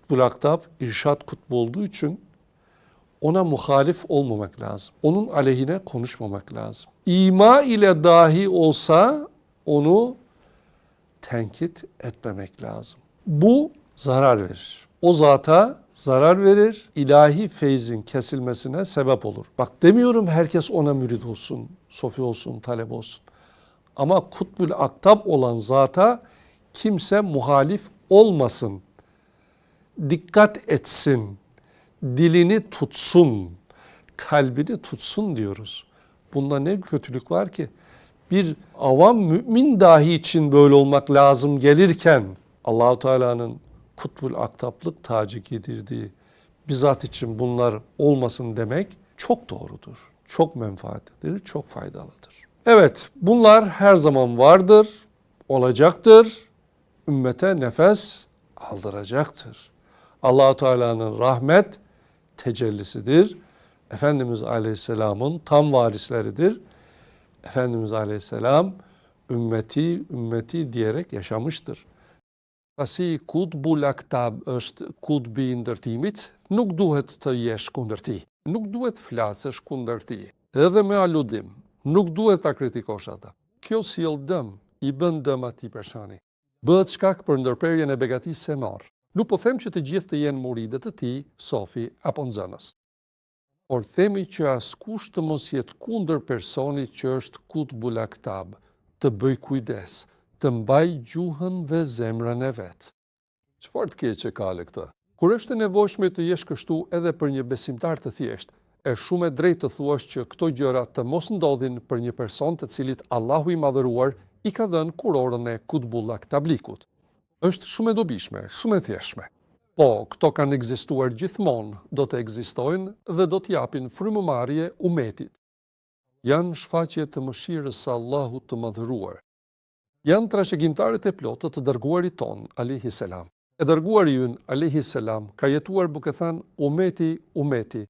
Kutbul Aktab irşad kutbu olduğu için ona muhalif olmamak lazım. Onun aleyhine konuşmamak lazım. İma ile dahi olsa onu tenkit etmemek lazım. Bu zarar verir. O zata zarar verir, ilahi feyzin kesilmesine sebep olur. Bak demiyorum herkes ona mürid olsun, sofi olsun, talep olsun. Ama Kutbul Aktab olan zata kimse muhalif olmasın. Dikkat etsin, dilini tutsun, kalbini tutsun diyoruz. Bunda ne kötülük var ki? Bir avam mümin dahi için böyle olmak lazım gelirken Allah-u Teala'nın Kutbul Aktablık tacı giydirdiği bizzat için bunlar olmasın demek çok doğrudur. Çok menfaatlidir, çok faydalıdır. Evet, bunlar her zaman vardır, olacaktır. Ümmete nefes aldıracaktır. Allah-u Teala'nın rahmet tecellisidir. Efendimiz Aleyhisselam'ın tam varisleridir. Efendimiz Aleyhisselam ümmeti, ümmeti diyerek yaşamıştır. Pasi Kutbul Aktab është kutbi I ndërtimit, nuk duhet të jesh kundër tij. Nuk duhet flasësh kundër tij. Edhe me aludim, nuk duhet ta kritikosh ata. Kjo sjell dëm, I bën dëm atij personi. Bëhet shkak për ndërprerjen e begatisë se marr. Nuk po them që të gjithë të jenë muridët të tij, sofi apo nxënës. Por themi që askush të mos jetë kundër personit që është Kutbul Aktab, të bëj kujdes, të mbaj gjuhën dhe zemrën e vet. Çfarë të keqe ka këtë? Kur është e nevojshme të jesh kështu edhe për një besimtar të thjesht, është shumë e drejtë të thuash që këto gjëra të mos ndodhin për një person të cilit Allahu I madhëruar I ka dhënë kurorën e Kutbul Aktablikut. Është shumë e dobishme, shumë e thjeshme. Po, këto kanë ekzistuar gjithmonë, do të ekzistojnë dhe do të japin frymëmarrje umetit. Janë shfaqje të mëshirës së Allahut të madhëruar. Janë trashëgimtarët e plotë të dërguarit ton, alayhi selam. E dërguari ynë, alayhi selam, ka jetuar duke thënë umeti, umeti,